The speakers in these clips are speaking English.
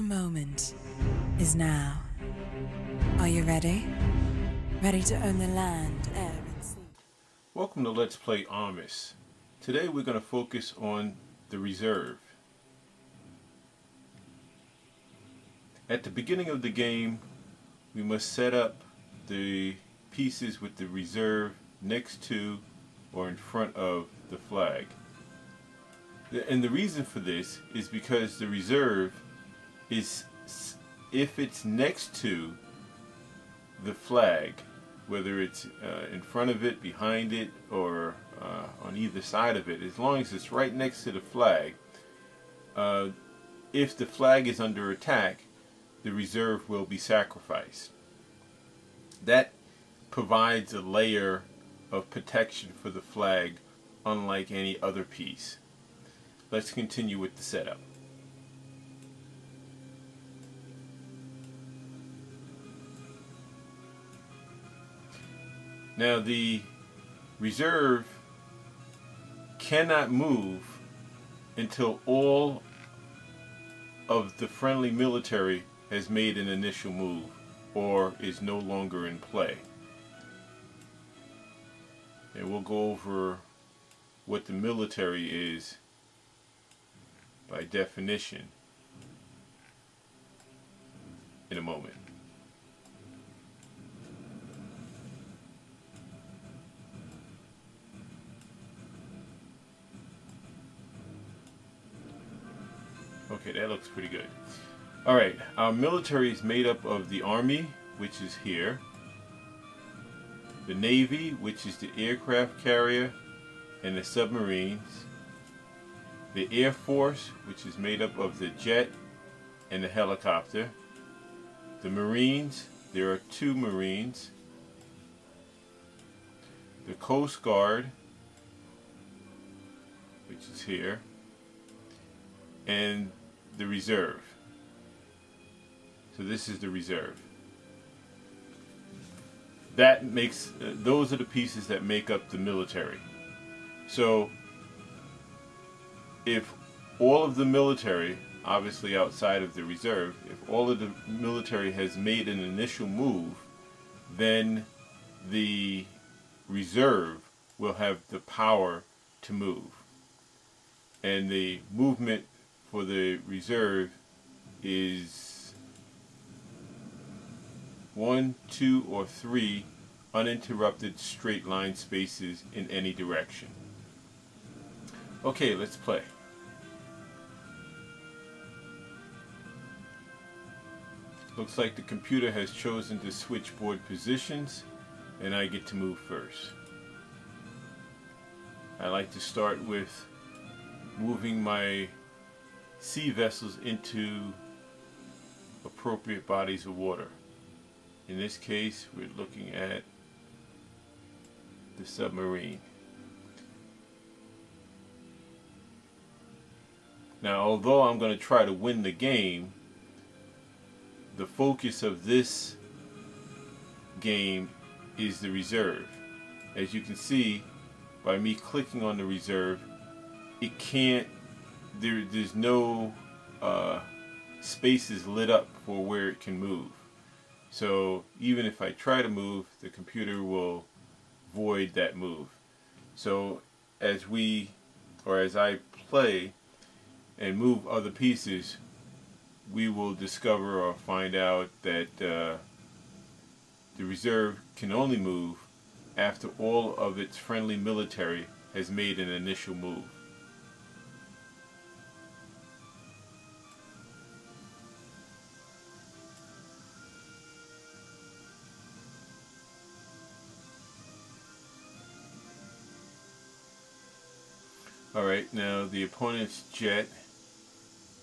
The moment is now. Are you ready? Ready to own the land, air, and sea? Welcome to Let's Play Armis. Today we're going to focus on the reserve. At the beginning of the game, we must set up the pieces with the reserve next to or in front of the flag. And the reason for this is because the reserve is, if it's next to the flag, whether it's in front of it, behind it, or on either side of it, as long as it's right next to the flag, if the flag is under attack, the reserve will be sacrificed. That provides a layer of protection for the flag, unlike any other piece. Let's continue with the setup. Now the reserve cannot move until all of the friendly military has made an initial move or is no longer in play. And we'll go over what the military is by definition in a moment. Okay, that looks pretty good. Alright, our military is made up of the Army, which is here, the Navy, which is the aircraft carrier and the submarines, the Air Force, which is made up of the jet and the helicopter, the Marines, there are 2 Marines, the Coast Guard, which is here, and the reserve. So this is the reserve. That makes those are the pieces that make up the military. So if all of the military, obviously outside of the reserve, if all of the military has made an initial move, then the reserve will have the power to move. And the movement for the reserve is 1, 2, or 3 uninterrupted straight line spaces in any direction. Okay, let's play. Looks like the computer has chosen the switchboard positions, and I get to move first. I like to start with moving my sea vessels into appropriate bodies of water. In this case, we're looking at the submarine. Now, although I'm going to try to win the game, the focus of this game is the reserve. As you can see, by me clicking on the reserve, it can't, there's no spaces lit up for where it can move. So even if I try to move, the computer will void that move. So as I play and move other pieces, we will discover or find out that the reserve can only move after all of its friendly military has made an initial move. Alright, now the opponent's jet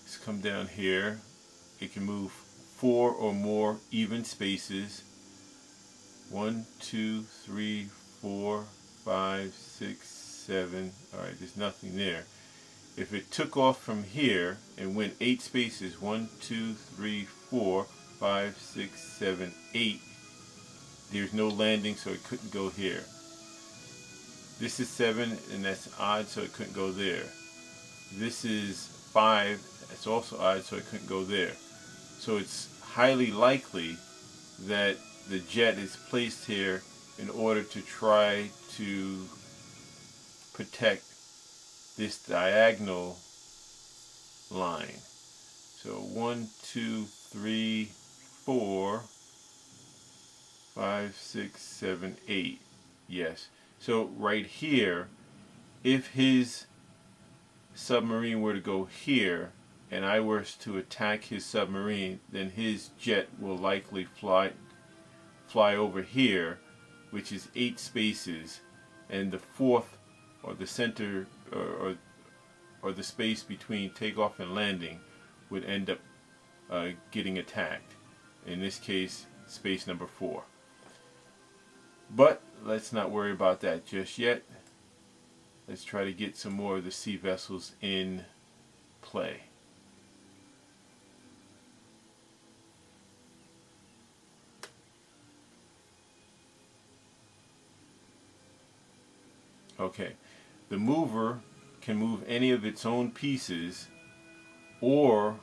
has come down here. It can move 4 or more even spaces. 1, 2, 3, 4, 5, 6, 7. Alright, there's nothing there. If it took off from here and went 8 spaces, 1, 2, 3, 4, 5, 6, 7, 8, there's no landing, so it couldn't go here. This is 7, and that's odd, so it couldn't go there. This is 5, that's also odd, so it couldn't go there. So it's highly likely that the jet is placed here in order to try to protect this diagonal line. So 1, 2, 3, 4, 5, 6, 7, 8. Yes. So right here, if his submarine were to go here and I were to attack his submarine, then his jet will likely fly over here, which is 8 spaces, and the fourth, or the center, or the space between takeoff and landing, would end up getting attacked. In this case, space number 4. But let's not worry about that just yet. Let's try to get some more of the sea vessels in play. Okay, the mover can move any of its own pieces or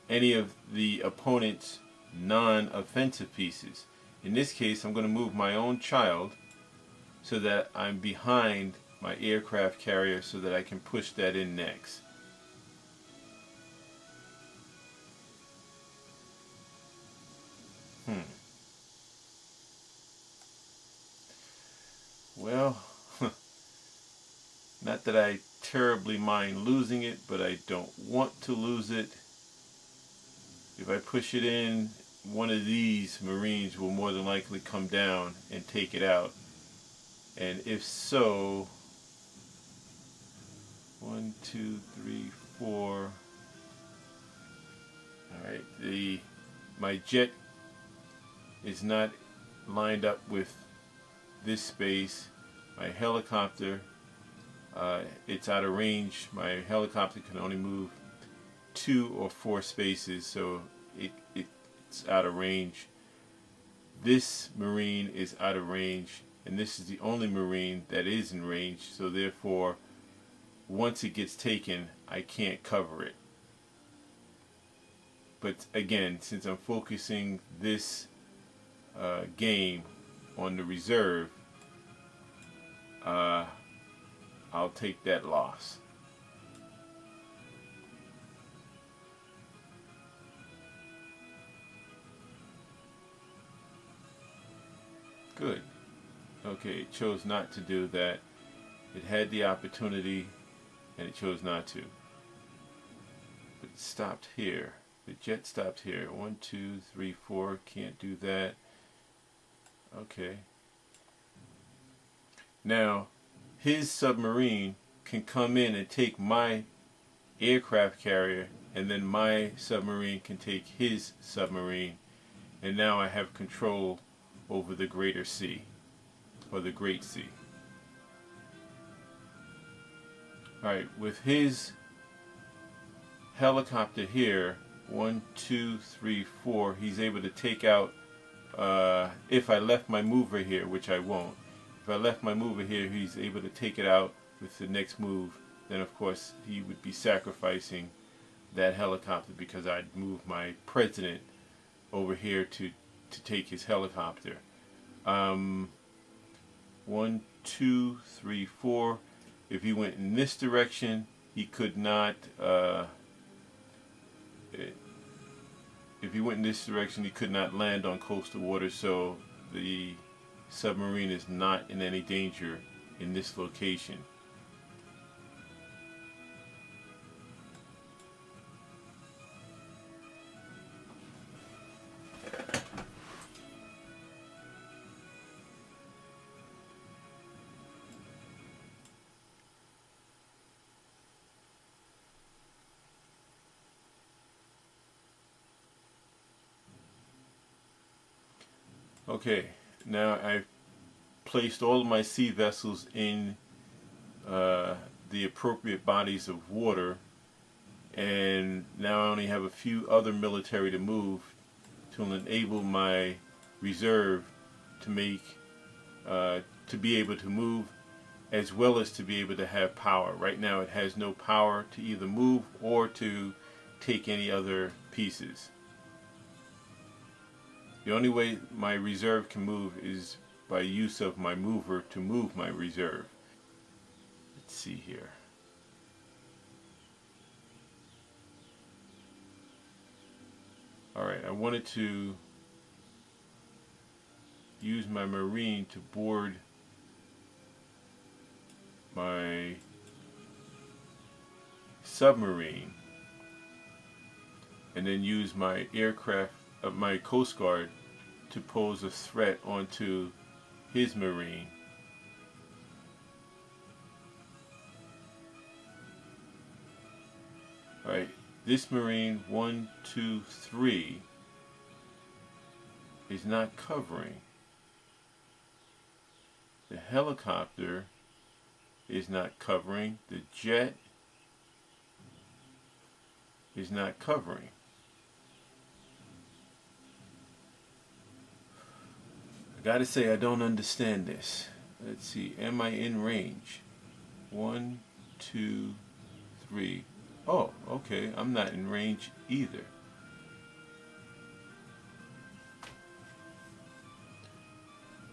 any of the opponent's non-offensive pieces. In this case, I'm going to move my own child so that I'm behind my aircraft carrier so that I can push that in next. Well, not that I terribly mind losing it, but I don't want to lose it. If I push it in, one of these Marines will more than likely come down and take it out. And if so, 1, 2, 3, 4. Alright, my jet is not lined up with this space. My helicopter, it's out of range. My helicopter can only move 2 or 4 spaces, so it's out of range. This Marine is out of range, and this is the only Marine that is in range, so therefore once it gets taken, I can't cover it. But again, since I'm focusing this game on the reserve, I'll take that loss. Good. Okay, it chose not to do that. It had the opportunity and it chose not to. But it stopped here. The jet stopped here. 1, 2, 3, 4. Can't do that. Okay. Now, his submarine can come in and take my aircraft carrier, and then my submarine can take his submarine, and now I have control over the greater sea, or the Great Sea. Alright, with his helicopter here, 1, 2, 3, 4, he's able to take out, if I left my mover here, which I won't, if I left my mover here, he's able to take it out with the next move. Then of course he would be sacrificing that helicopter because I'd move my president over here to take his helicopter. 1, 2, 3, 4. If he went in this direction, he could not. If he went in this direction, he could not land on coastal waters. So the submarine is not in any danger in this location. Okay, now I've placed all of my sea vessels in the appropriate bodies of water, and now I only have a few other military to move to enable my reserve to make to be able to move, as well as to be able to have power. Right now it has no power to either move or to take any other pieces. The only way my reserve can move is by use of my mover to move my reserve. Let's see here. Alright, I wanted to use my marine to board my submarine and then use my aircraft, my Coast Guard, to pose a threat onto his marine. Alright, this marine 1, 2, 3 is not covering. The helicopter is not covering. The jet is not covering. I gotta say, I don't understand this. Let's see, am I in range? 1, 2, 3. Oh, okay, I'm not in range either.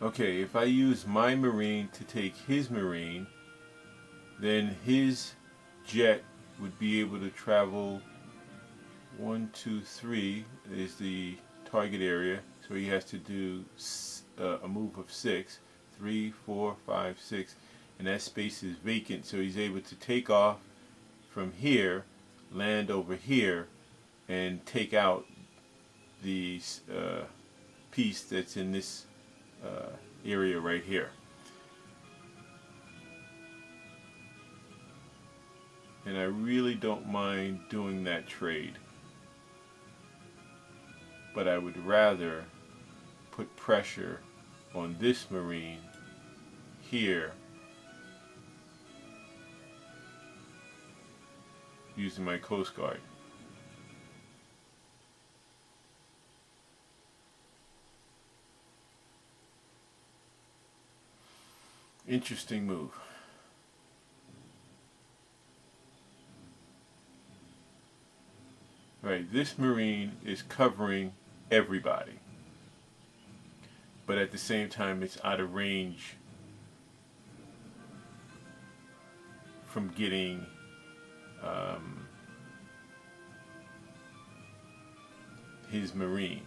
Okay, if I use my marine to take his marine, then his jet would be able to travel 1, 2, 3 is the target area, so he has to do a move of 6, 3, 4, 5, 6, and that space is vacant, so he's able to take off from here, land over here, and take out the piece that's in this area right here. And I really don't mind doing that trade, but I would rather put pressure on this marine here using my Coast Guard. Interesting move. Right, this marine is covering everybody, but at the same time it's out of range from getting his marine.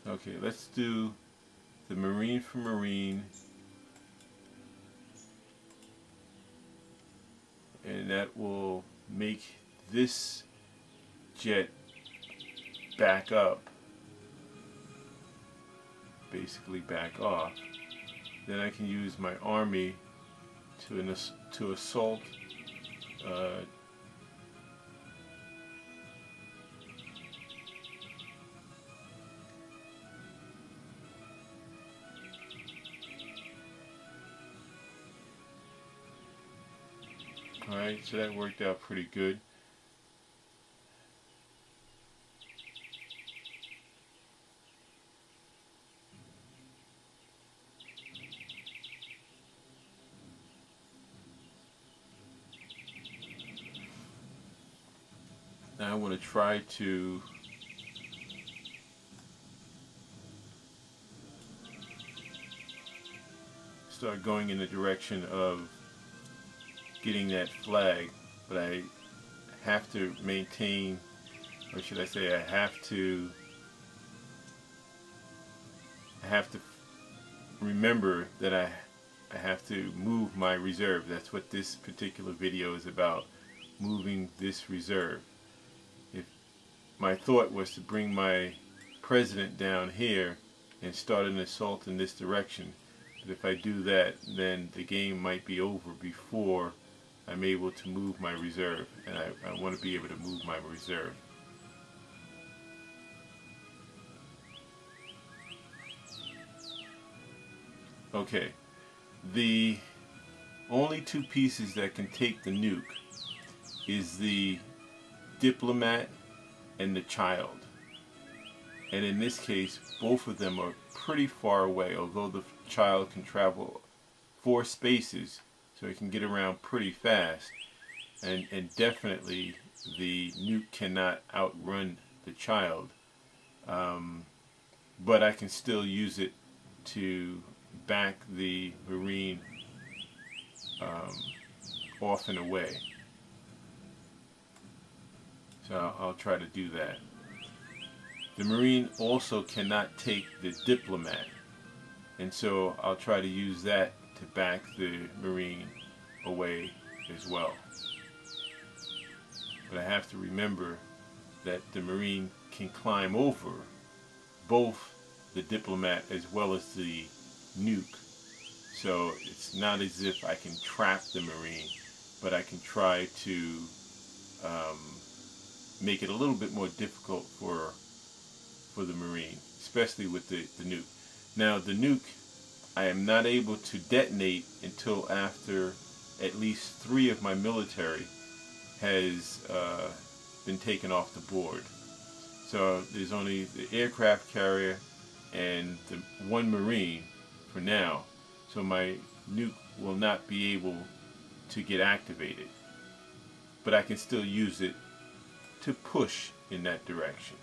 Okay, let's do the marine for marine, and that will make this jet back up, basically back off. Then I can use my army to assault Alright, so that worked out pretty good. Now I want to try to start going in the direction of getting that flag, but I have to maintain, or should I say I have to remember that I have to move my reserve. That's what this particular video is about, moving this reserve. If my thought was to bring my president down here and start an assault in this direction, but if I do that, then the game might be over before I'm able to move my reserve, and I want to be able to move my reserve. Okay, the only two pieces that can take the nuke is the diplomat and the child. And in this case, both of them are pretty far away, although the child can travel 4 spaces, so it can get around pretty fast. And definitely the nuke cannot outrun the child. But I can still use it to back the Marine off and away. So I'll try to do that. The Marine also cannot take the diplomat, and so I'll try to use that to back the Marine away as well. But I have to remember that the Marine can climb over both the diplomat as well as the nuke. So it's not as if I can trap the Marine, but I can try to make it a little bit more difficult for the Marine, especially with the nuke. Now the nuke I am not able to detonate until after at least 3 of my military has been taken off the board. So there's only the aircraft carrier and the 1 Marine for now. So my nuke will not be able to get activated. But I can still use it to push in that direction.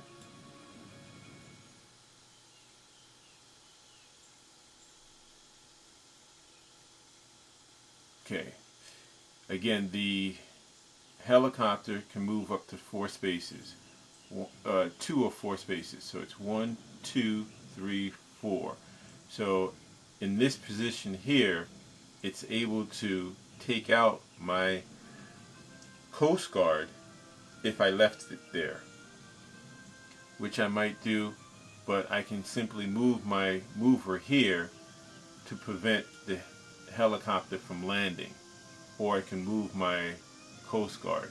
Okay. Again, the helicopter can move up to 4 spaces. 2 or 4 spaces. So it's 1, 2, 3, 4. So in this position here, it's able to take out my Coast Guard if I left it there, which I might do, but I can simply move my mover here to prevent the helicopter from landing, or I can move my Coast Guard.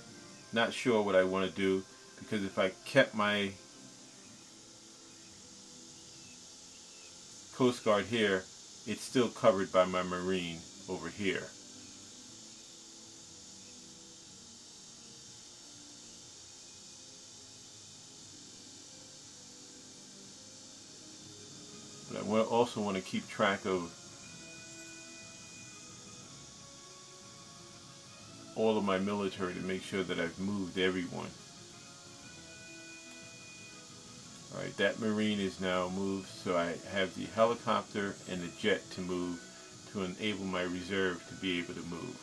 Not sure what I want to do, because if I kept my Coast Guard here, it's still covered by my Marine over here. But I also want to keep track of all of my military to make sure that I've moved everyone. Alright, that Marine is now moved, so I have the helicopter and the jet to move to enable my reserve to be able to move.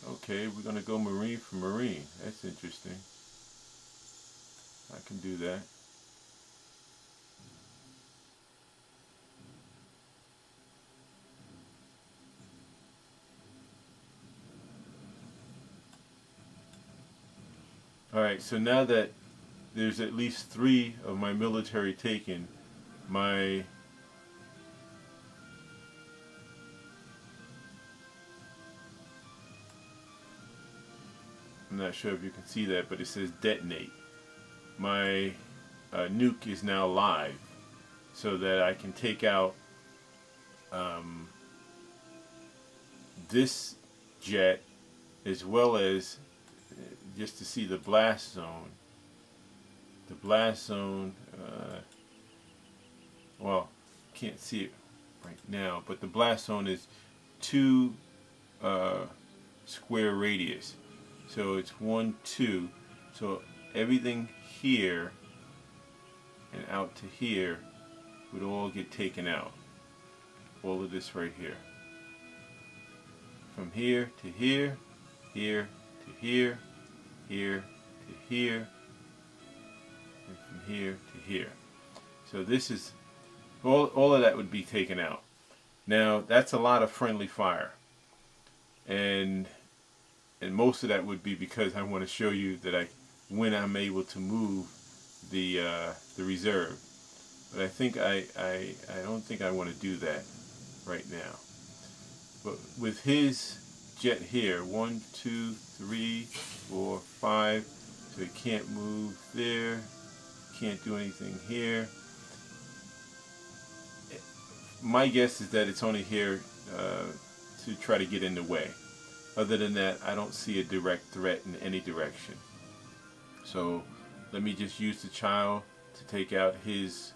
Okay, we're going to go Marine for Marine. That's interesting. I can do that. Alright, so now that there's at least 3 of my military taken, my I'm not sure if you can see that, but it says detonate. My nuke is now live, so that I can take out this jet, as well as just to see the blast zone. The blast zone, well, can't see it right now, but the blast zone is 2 square radius. So it's 1, 2. So everything here and out to here would all get taken out. All of this right here. From here to here, here to here, here to here, and from here to here. So this is all of that would be taken out. Now that's a lot of friendly fire, and most of that would be because I want to show you that when I'm able to move the reserve. But I think I don't think I want to do that right now. But with his jet here, 1, 2, 3, 4, 5, so it can't move there, can't do anything here. My guess is that it's only here to try to get in the way. Other than that, I don't see a direct threat in any direction. So let me just use the child to take out his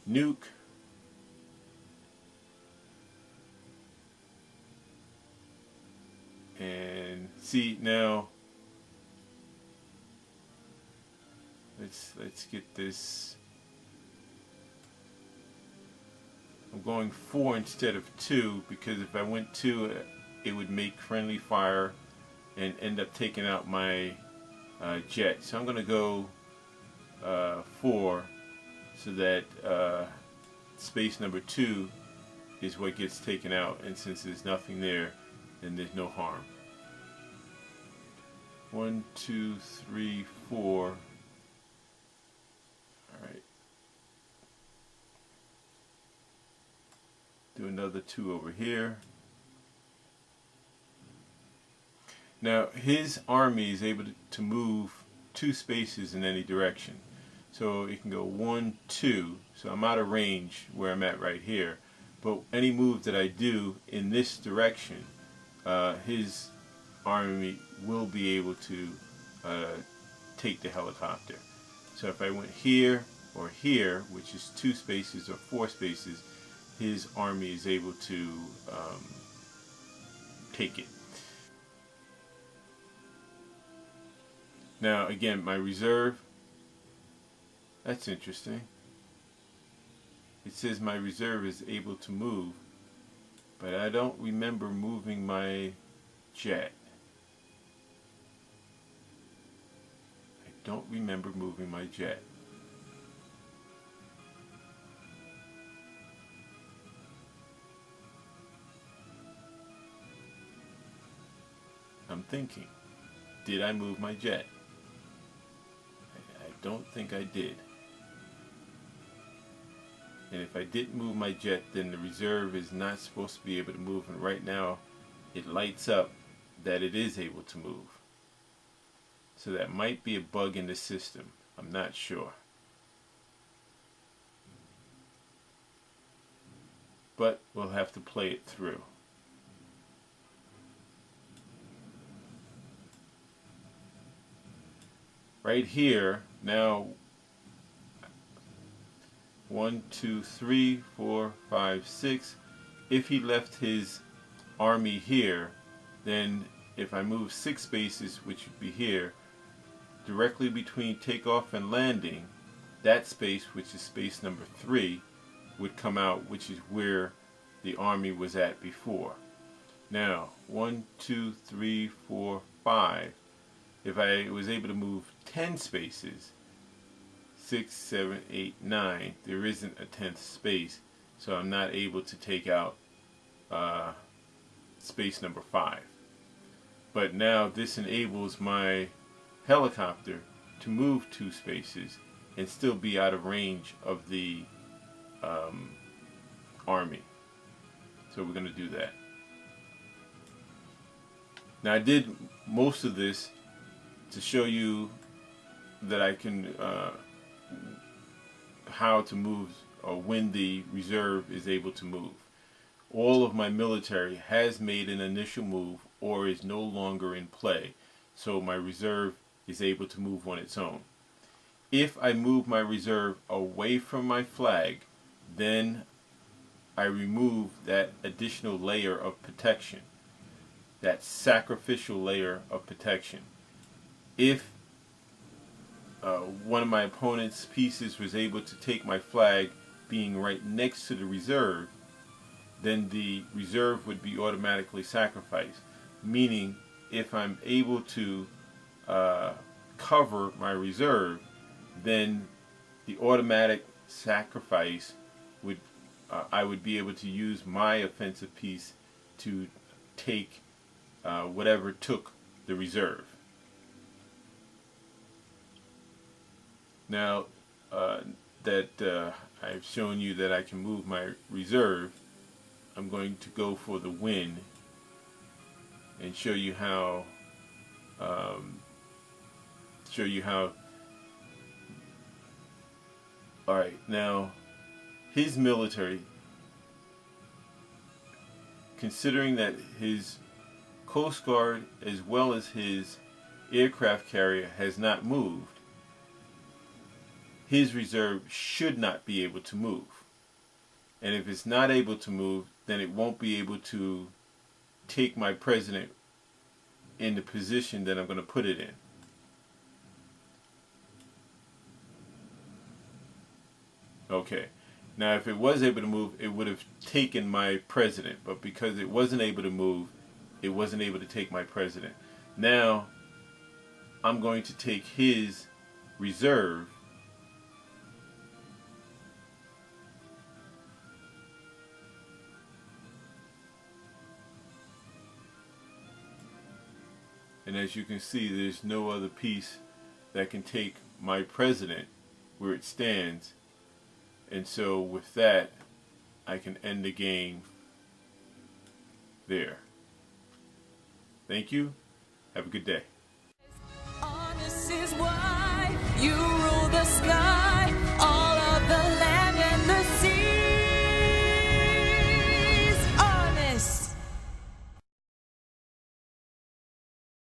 nuke. And see now, let's get this. I'm going 4 instead of 2 because if I went 2, it would make friendly fire and end up taking out my jet. So I'm going to go 4 so that space number 2 is what gets taken out, and since there's nothing there, then there's no harm. 1, 2, 3, 4. All right. Do another 2 over here. Now his army is able to move 2 spaces in any direction. So it can go 1, 2. So I'm out of range where I'm at right here. But any move that I do in this direction, his army will be able to take the helicopter. So if I went here or here, which is 2 spaces or 4 spaces, his army is able to take it. Now again, my reserve, that's interesting. It says my reserve is able to move, but I don't remember moving my jet. I don't remember moving my jet. I'm thinking, did I move my jet? I don't think I did. And if I didn't move my jet, then the reserve is not supposed to be able to move. And right now, it lights up that it is able to move. So that might be a bug in the system. I'm not sure. But we'll have to play it through. Right here, now 1, 2, 3, 4, 5, 6. If he left his army here, then if I move 6 spaces, which would be here, directly between takeoff and landing, that space, which is space number 3, would come out, which is where the army was at before. Now, 1, 2, 3, 4, 5. If I was able to move 10 spaces, 6, 7, 8, 9, there isn't a 10th space, so I'm not able to take out space number 5. But now this enables my helicopter to move 2 spaces and still be out of range of the army. So we're going to do that. Now I did most of this to show you that I can how to move or when the reserve is able to move. All of my military has made an initial move or is no longer in play, so my reserve is able to move on its own. If I move my reserve away from my flag, then I remove that additional layer of protection, that sacrificial layer of protection. If one of my opponent's pieces was able to take my flag being right next to the reserve, then the reserve would be automatically sacrificed. Meaning, if I'm able to cover my reserve, then the automatic sacrifice would, I would be able to use my offensive piece to take whatever took the reserve. Now that I've shown you that I can move my reserve, I'm going to go for the win and show you how alright, now his military, considering that his Coast Guard as well as his aircraft carrier has not moved, his reserve should not be able to move. And if it's not able to move, then it won't be able to take my president in the position that I'm going to put it in. Okay. Now, if it was able to move, it would have taken my president. But because it wasn't able to move, it wasn't able to take my president. Now, I'm going to take his reserve and as you can see, there's no other piece that can take my president where it stands. And so with that, I can end the game there. Thank you. Have a good day.